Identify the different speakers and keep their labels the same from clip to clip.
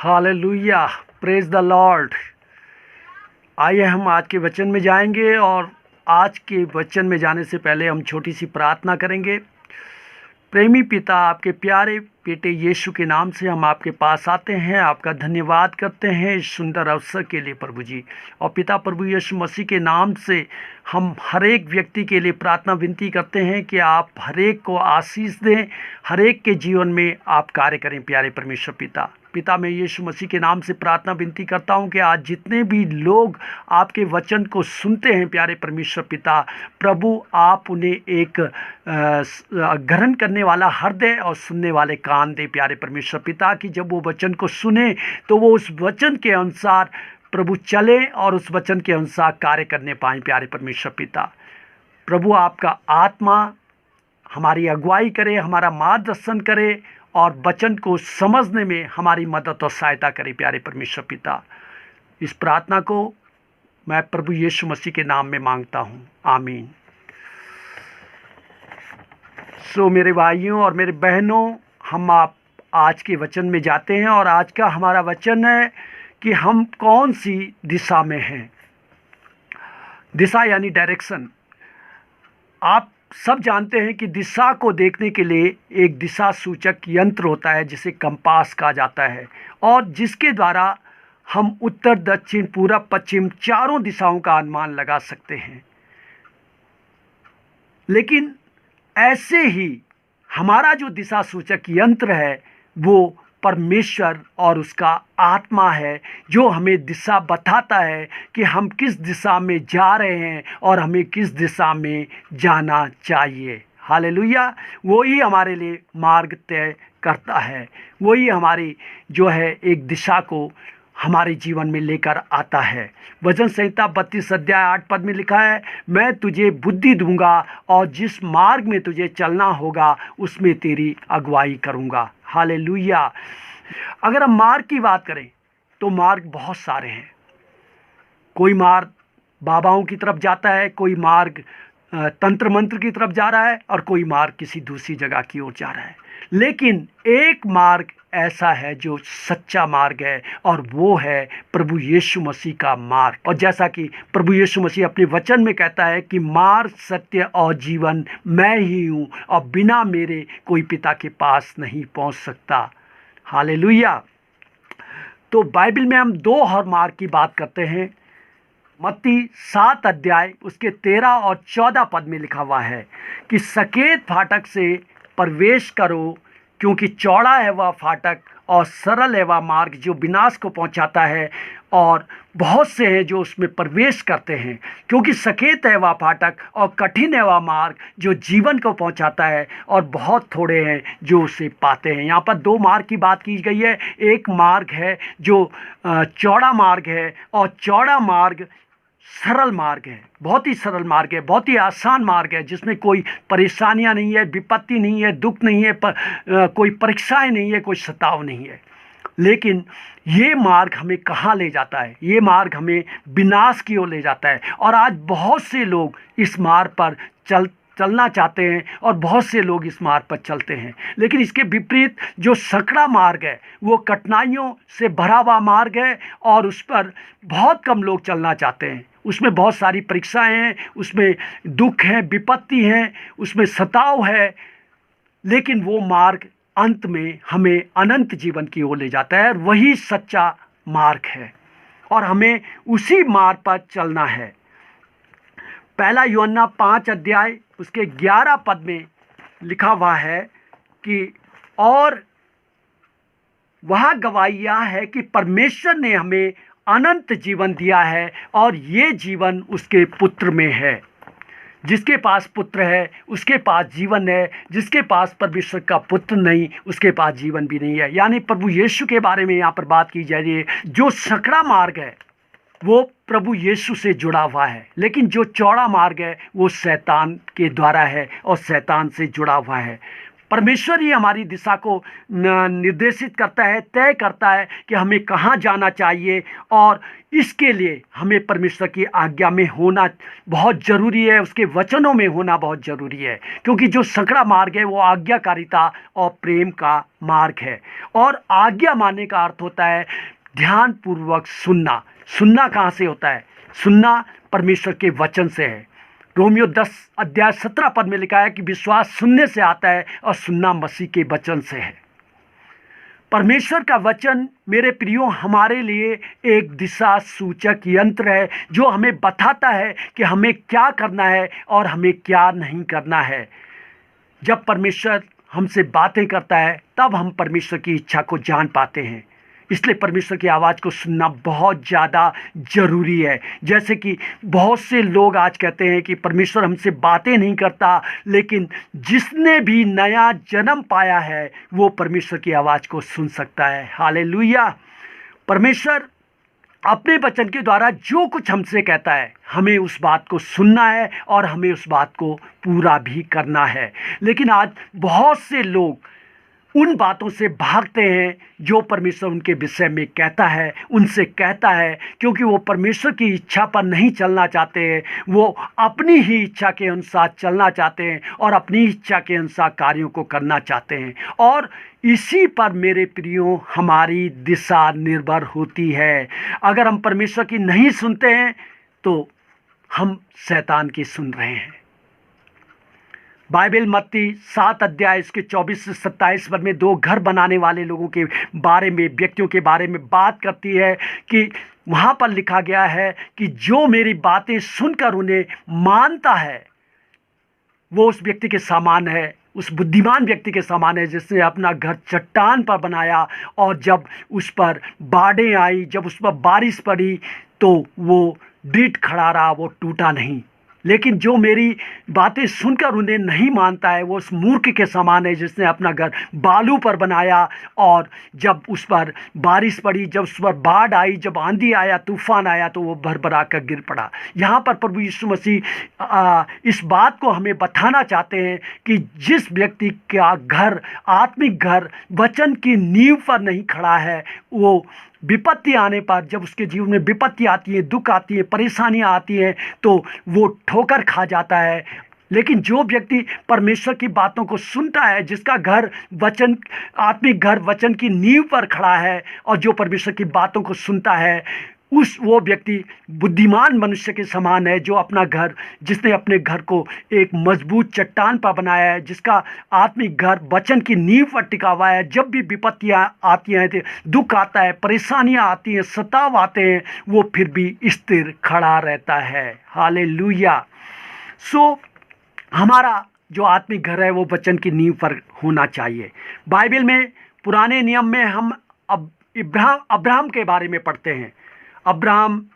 Speaker 1: Hallelujah, praise the Lord. आइए हम आज के वचन में जाएंगे और आज के वचन में जाने से पहले हम छोटी सी प्रार्थना करेंगे। प्रेमी पिता, आपके प्यारे बेटे यीशु के नाम से हम आपके पास आते हैं, आपका धन्यवाद करते हैं इस सुंदर अवसर के लिए प्रभु जी। और पिता प्रभु यीशु मसीह के नाम से हम हर एक व्यक्ति के लिए प्रार्थना विनती करते हैं कि आप हर एक को आशीष दें, हर एक के जीवन में आप कार्य करें। प्यारे परमेश्वर पिता मैं यीशु मसीह के नाम से प्रार्थना विनती करता हूं कि आज जितने भी लोग आपके वचन को सुनते हैं प्यारे परमेश्वर पिता, प्रभु आप उन्हें एक ग्रहण करने वाला हृदय और सुनने वाले कान दे प्यारे परमेश्वर पिता, कि जब वो वचन को सुने तो वो उस वचन के अनुसार प्रभु चले और उस वचन के अनुसार कार्य करने पाएँ। प्यारे परमेश्वर पिता, प्रभु आपका आत्मा हमारी अगुवाई करे, हमारा मार्गदर्शन करे और वचन को समझने में हमारी मदद और सहायता करे। प्यारे परमेश्वर पिता, इस प्रार्थना को मैं प्रभु यीशु मसीह के नाम में मांगता हूँ, आमीन। मेरे भाइयों और मेरे बहनों, हम आप आज के वचन में जाते हैं और आज का हमारा वचन है कि हम कौन सी दिशा में हैं। दिशा यानी डायरेक्शन। आप सब जानते हैं कि दिशा को देखने के लिए एक दिशा सूचक यंत्र होता है जिसे कंपास कहा जाता है, और जिसके द्वारा हम उत्तर, दक्षिण, पूरब, पश्चिम चारों दिशाओं का अनुमान लगा सकते हैं। लेकिन ऐसे ही हमारा जो दिशा सूचक यंत्र है वो परमेश्वर और उसका आत्मा है, जो हमें दिशा बताता है कि हम किस दिशा में जा रहे हैं और हमें किस दिशा में जाना चाहिए। हालेलुया। वही हमारे लिए मार्ग तय करता है, वही हमारी जो है एक दिशा को हमारे जीवन में लेकर आता है। वचन संहिता 32 अध्याय 8 पद में लिखा है, मैं तुझे बुद्धि दूंगा और जिस मार्ग में तुझे चलना होगा उसमें तेरी अगुवाई करूंगा। हालेलुया। अगर हम मार्ग की बात करें तो मार्ग बहुत सारे हैं। कोई मार्ग बाबाओं की तरफ जाता है, कोई मार्ग तंत्र मंत्र की तरफ जा रहा है और कोई मार्ग किसी दूसरी जगह की ओर जा रहा है। लेकिन एक मार्ग ऐसा है जो सच्चा मार्ग है और वो है प्रभु यीशु मसीह का मार्ग। और जैसा कि प्रभु यीशु मसीह अपने वचन में कहता है कि मार्ग, सत्य और जीवन मैं ही हूँ और बिना मेरे कोई पिता के पास नहीं पहुँच सकता। हालेलुया। तो बाइबल में हम दो हर मार्ग की बात करते हैं। मत्ती 7 अध्याय उसके 13 और 14 पद में लिखा हुआ है कि सकेत फाटक से प्रवेश करो, क्योंकि चौड़ा है वह फाटक और सरल है वह मार्ग जो विनाश को पहुंचाता है, और बहुत से हैं जो उसमें प्रवेश करते हैं। क्योंकि सकेत है वह फाटक और कठिन है वह मार्ग जो जीवन को पहुंचाता है, और बहुत थोड़े हैं जो उसे पाते हैं। यहाँ पर दो मार्ग की बात की गई है। एक मार्ग है जो चौड़ा मार्ग है, और चौड़ा मार्ग सरल मार्ग है, बहुत ही सरल मार्ग है, बहुत ही आसान मार्ग है, जिसमें कोई परेशानियां नहीं है, विपत्ति नहीं है, दुख नहीं है, कोई परीक्षाएं नहीं है, कोई सताव नहीं है। लेकिन ये मार्ग हमें कहाँ ले जाता है? ये मार्ग हमें विनाश की ओर ले जाता है। और आज बहुत से लोग इस मार्ग पर चलना चाहते हैं और बहुत से लोग इस मार्ग पर चलते हैं। लेकिन इसके विपरीत जो सकड़ा मार्ग है वो कठिनाइयों से भरा हुआ मार्ग है, और उस पर बहुत कम लोग चलना चाहते हैं। उसमें बहुत सारी परीक्षाएं हैं, उसमें दुख है, विपत्ति है, उसमें सताव है, लेकिन वो मार्ग अंत में हमें अनंत जीवन की ओर ले जाता है। और वही सच्चा मार्ग है और हमें उसी मार्ग पर चलना है। पहला यूहन्ना 5 अध्याय उसके 11 पद में लिखा हुआ है कि और वह गवाही यह है कि परमेश्वर ने हमें अनंत जीवन दिया है और ये जीवन उसके पुत्र में है। जिसके पास पुत्र है उसके पास जीवन है, जिसके पास परमेश्वर का पुत्र नहीं उसके पास जीवन भी नहीं है। यानी प्रभु यीशु के बारे में यहाँ पर बात की जा रही है। जो सकड़ा मार्ग है वो प्रभु यीशु से जुड़ा हुआ है, लेकिन जो चौड़ा मार्ग है वो शैतान के द्वारा है और शैतान से जुड़ा हुआ है। परमेश्वर ही हमारी दिशा को निर्देशित करता है, तय करता है कि हमें कहाँ जाना चाहिए। और इसके लिए हमें परमेश्वर की आज्ञा में होना बहुत ज़रूरी है, उसके वचनों में होना बहुत ज़रूरी है, क्योंकि जो संकरा मार्ग है वो आज्ञाकारिता और प्रेम का मार्ग है। और आज्ञा मानने का अर्थ होता है ध्यानपूर्वक सुनना। सुनना कहाँ से होता है? सुनना परमेश्वर के वचन से है। रोमियो 10 अध्याय 17 पद में लिखा है कि विश्वास सुनने से आता है और सुनना मसीह के वचन से है। परमेश्वर का वचन मेरे प्रियो हमारे लिए एक दिशा सूचक यंत्र है, जो हमें बताता है कि हमें क्या करना है और हमें क्या नहीं करना है। जब परमेश्वर हमसे बातें करता है तब हम परमेश्वर की इच्छा को जान पाते हैं। इसलिए परमेश्वर की आवाज़ को सुनना बहुत ज़्यादा ज़रूरी है। जैसे कि बहुत से लोग आज कहते हैं कि परमेश्वर हमसे बातें नहीं करता, लेकिन जिसने भी नया जन्म पाया है वो परमेश्वर की आवाज़ को सुन सकता है। हालेलुया। परमेश्वर अपने वचन के द्वारा जो कुछ हमसे कहता है हमें उस बात को सुनना है और हमें उस बात को पूरा भी करना है। लेकिन आज बहुत से लोग उन बातों से भागते हैं जो परमेश्वर उनके विषय में कहता है, उनसे कहता है, क्योंकि वो परमेश्वर की इच्छा पर नहीं चलना चाहते हैं। वो अपनी ही इच्छा के अनुसार चलना चाहते हैं और अपनी इच्छा के अनुसार कार्यों को करना चाहते हैं। और इसी पर मेरे प्रियो हमारी दिशा निर्भर होती है। अगर हम परमेश्वर की नहीं सुनते हैं तो हम शैतान की सुन रहे हैं। बाइबल मत्ती 7 अध्याय इसके 24 से 27 पद में 2 घर बनाने वाले लोगों के बारे में, व्यक्तियों के बारे में बात करती है कि वहाँ पर लिखा गया है कि जो मेरी बातें सुनकर उन्हें मानता है वो उस व्यक्ति के समान है, उस बुद्धिमान व्यक्ति के समान है जिसने अपना घर चट्टान पर बनाया, और जब उस पर बाढ़ें आई, जब उस पर बारिश पड़ी तो वो दृढ़ खड़ा रहा, वो टूटा नहीं। लेकिन जो मेरी बातें सुनकर उन्हें नहीं मानता है वो उस मूर्ख के समान है जिसने अपना घर बालू पर बनाया, और जब उस पर बारिश पड़ी, जब उस पर बाढ़ आई, जब आंधी आया, तूफान आया तो वो भरभरा कर गिर पड़ा। यहाँ पर प्रभु यीशु मसीह इस बात को हमें बताना चाहते हैं कि जिस व्यक्ति का घर, आत्मिक घर, वचन की नींव पर नहीं खड़ा है, वो विपत्ति आने पर, जब उसके जीवन में विपत्ति आती है, दुख आती है, परेशानियां आती हैं, तो वो ठोकर खा जाता है। लेकिन जो व्यक्ति परमेश्वर की बातों को सुनता है, जिसका घर वचन, आत्मिक घर वचन की नींव पर खड़ा है, और जो परमेश्वर की बातों को सुनता है, वो व्यक्ति बुद्धिमान मनुष्य के समान है, जो अपना घर, जिसने अपने घर को एक मजबूत चट्टान पर बनाया है, जिसका आत्मिक घर वचन की नींव पर टिका हुआ है। जब भी विपत्तियां आती हैं, दुख आता है, परेशानियां आती हैं, सताव आते हैं, वो फिर भी स्थिर खड़ा रहता है। हालेलुया। हमारा जो आत्मिक घर है वो वचन की नींव पर होना चाहिए। बाइबल में पुराने नियम में हम अब्राहम के बारे में पढ़ते हैं। अब्राहम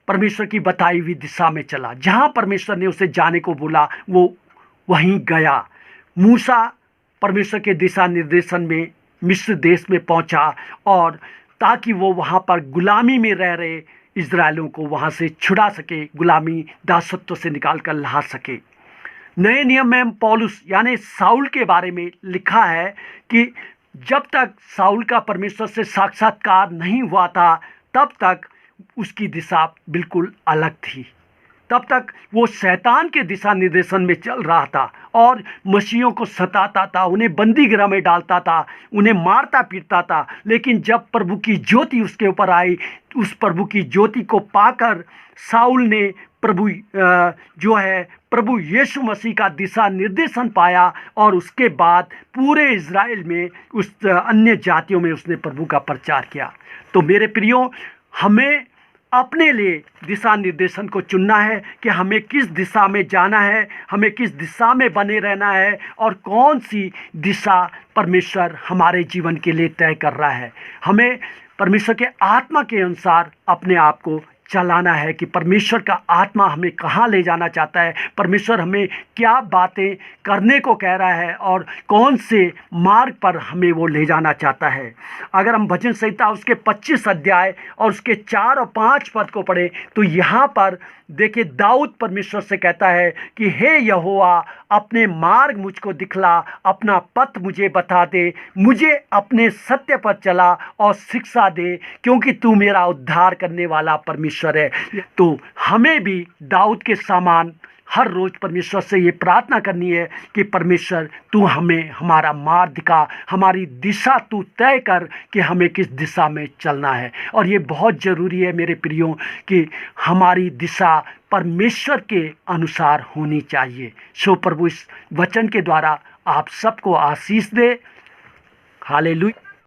Speaker 1: परमेश्वर की बताई हुई दिशा में चला, जहाँ परमेश्वर ने उसे जाने को बोला वो वहीं गया। मूसा परमेश्वर के दिशा निर्देशन में मिस्र देश में पहुँचा, और ताकि वो वहाँ पर गुलामी में रह रहे इजरायलों को वहाँ से छुड़ा सके, गुलामी दासत्व से निकाल कर ला सके। नए नियम में पौलुस यानी साउल के बारे में लिखा है कि जब तक साउल का परमेश्वर से साक्षात्कार नहीं हुआ था तब तक उसकी दिशा बिल्कुल अलग थी। तब तक वो शैतान के दिशा निर्देशन में चल रहा था और मसीहों को सताता था, उन्हें बंदी गृह में डालता था, उन्हें मारता पीटता था। लेकिन जब प्रभु की ज्योति उसके ऊपर आई, उस प्रभु की ज्योति को पाकर साउल ने प्रभु यीशु मसीह का दिशा निर्देशन पाया, और उसके बाद पूरे इज़राइल में, उस अन्य जातियों में उसने प्रभु का प्रचार किया। तो मेरे प्रियो, हमें अपने लिए दिशा निर्देशन को चुनना है कि हमें किस दिशा में जाना है, हमें किस दिशा में बने रहना है, और कौन सी दिशा परमेश्वर हमारे जीवन के लिए तय कर रहा है। हमें परमेश्वर के आत्मा के अनुसार अपने आप को चलाना है कि परमेश्वर का आत्मा हमें कहाँ ले जाना चाहता है, परमेश्वर हमें क्या बातें करने को कह रहा है और कौन से मार्ग पर हमें वो ले जाना चाहता है। अगर हम भजन संहिता उसके 25 अध्याय और उसके 4 और 5 पद को पढ़ें तो यहाँ पर देखिए दाऊद परमेश्वर से कहता है कि हे यहोवा, अपने मार्ग मुझको दिखला, अपना पथ मुझे बता दे, मुझे अपने सत्य पर चला और शिक्षा दे, क्योंकि तू मेरा उद्धार करने वाला परमेश्वर है। तो हमें भी दाऊद के समान हर रोज़ परमेश्वर से ये प्रार्थना करनी है कि परमेश्वर तू हमें हमारा मार्ग दिखा, हमारी दिशा तू तय कर कि हमें किस दिशा में चलना है। और ये बहुत ज़रूरी है मेरे प्रियो कि हमारी दिशा परमेश्वर के अनुसार होनी चाहिए। सो प्रभु इस वचन के द्वारा आप सबको आशीष दे। हालेलुया।